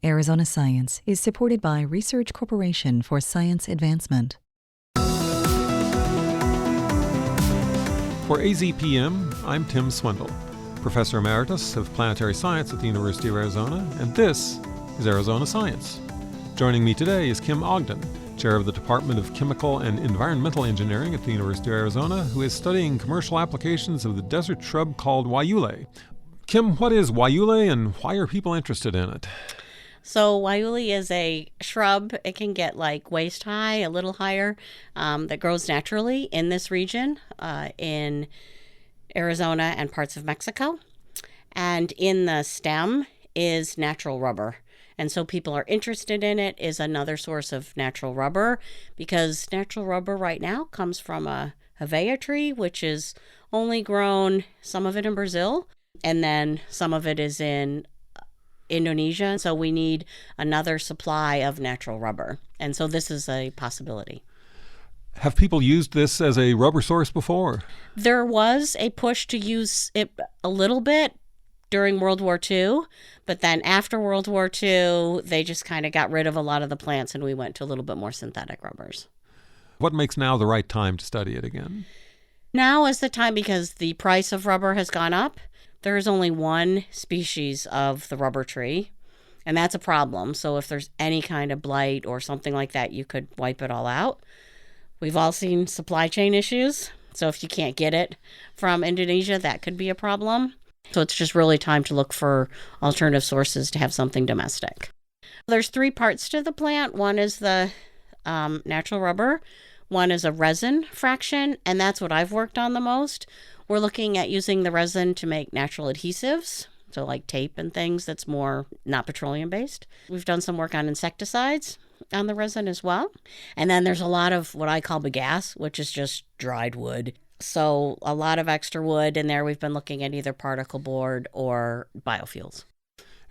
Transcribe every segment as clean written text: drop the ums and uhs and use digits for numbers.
Arizona Science is supported by Research Corporation for Science Advancement. For AZPM, I'm Tim Swindle, Professor Emeritus of Planetary Science at the University of Arizona, and this is Arizona Science. Joining me today is Kim Ogden, Chair of the Department of Chemical and Environmental Engineering at the University of Arizona, who is studying commercial applications of the desert shrub called guayule. Kim, what is guayule and why are people interested in it? So guayule is a shrub. It can get like waist high, a little higher, that grows naturally in this region, in Arizona and parts of Mexico. And in the stem is natural rubber. And so people are interested in it is another source of natural rubber, because natural rubber right now comes from a hevea tree, which is only grown, some of it in Brazil, and then some of it is in Indonesia. So we need another supply of natural rubber. And so this is a possibility. Have people used this as a rubber source before? There was a push to use it a little bit during World War II, but then after World War II, they just kind of got rid of a lot of the plants and we went to a little bit more synthetic rubbers. What makes now the right time to study it again? Now is the time because the price of rubber has gone up. There is only one species of the rubber tree, and that's a problem. So if there's any kind of blight or something like that, you could wipe it all out. We've all seen supply chain issues. So if you can't get it from Indonesia, that could be a problem. So it's just really time to look for alternative sources to have something domestic. There's three parts to the plant. One is the natural rubber. One is a resin fraction, and that's what I've worked on the most. We're looking at using the resin to make natural adhesives, so like tape and things that's more not petroleum-based. We've done some work on insecticides on the resin as well. And then there's a lot of what I call bagasse, which is just dried wood. So a lot of extra wood in there. We've been looking at either particle board or biofuels.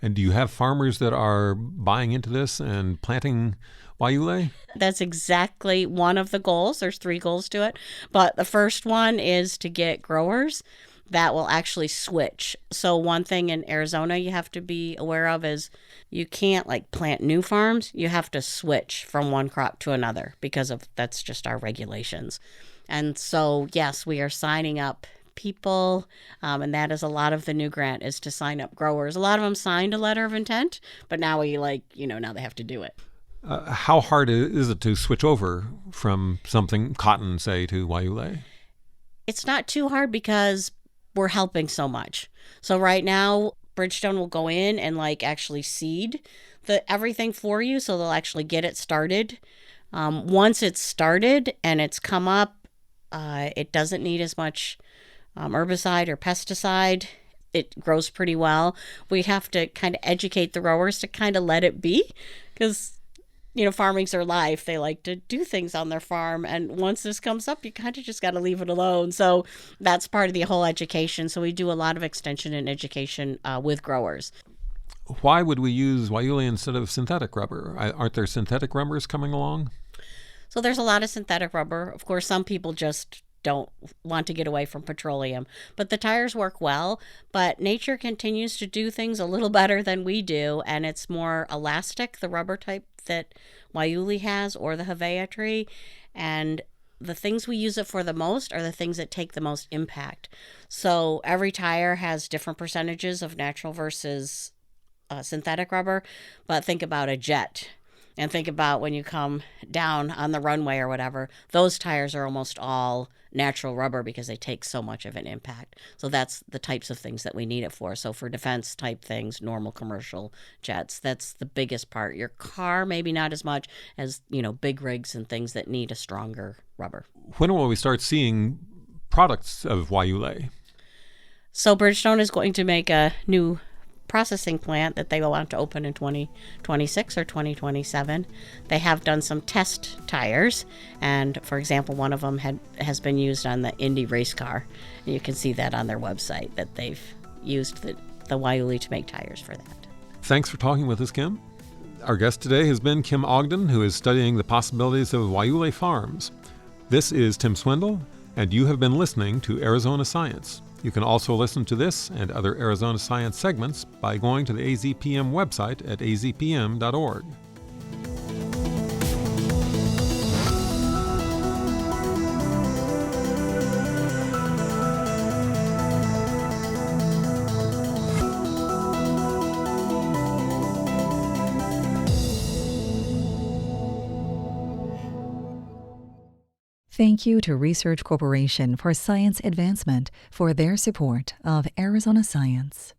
And do you have farmers that are buying into this and planting guayule? That's exactly one of the goals. There's three goals to it. But the first one is to get growers that will actually switch. So one thing in Arizona you have to be aware of is you can't like plant new farms. You have to switch from one crop to another because of that's just our regulations. And so, yes, we are signing up people, and that is a lot of the new grant is to sign up growers. A lot of them signed a letter of intent, but now now they have to do it. How hard is it to switch over from something, cotton, say, to guayule? It's not too hard because we're helping so much. So right now, Bridgestone will go in and actually seed everything for you, so they'll actually get it started. Once it's started and it's come up, it doesn't need as much herbicide or pesticide. It grows pretty well. We have to kind of educate the growers to kind of let it be because, farming's their life. They like to do things on their farm. And once this comes up, you kind of just got to leave it alone. So that's part of the whole education. So we do a lot of extension and education with growers. Why would we use guayule instead of synthetic rubber? Aren't there synthetic rubbers coming along? So there's a lot of synthetic rubber. Of course, some people just don't want to get away from petroleum. But the tires work well, but nature continues to do things a little better than we do, and it's more elastic, the rubber type that guayule has or the hevea tree, and the things we use it for the most are the things that take the most impact. So every tire has different percentages of natural versus synthetic rubber, but think about a jet. And think about when you come down on the runway or whatever, those tires are almost all natural rubber because they take so much of an impact. So that's the types of things that we need it for. So for defense type things, normal commercial jets, that's the biggest part. Your car, maybe not as much as, big rigs and things that need a stronger rubber. When will we start seeing products of guayule? So Bridgestone is going to make a new processing plant that they will want to open in 2026 or 2027. They have done some test tires, and for example, one of them has been used on the Indy race car. And you can see that on their website that they've used the guayule to make tires for that. Thanks for talking with us, Kim. Our guest today has been Kim Ogden, who is studying the possibilities of guayule farms. This is Tim Swindle, and you have been listening to Arizona Science. You can also listen to this and other Arizona Science segments by going to the AZPM website at azpm.org. Thank you to Research Corporation for Science Advancement for their support of Arizona Science.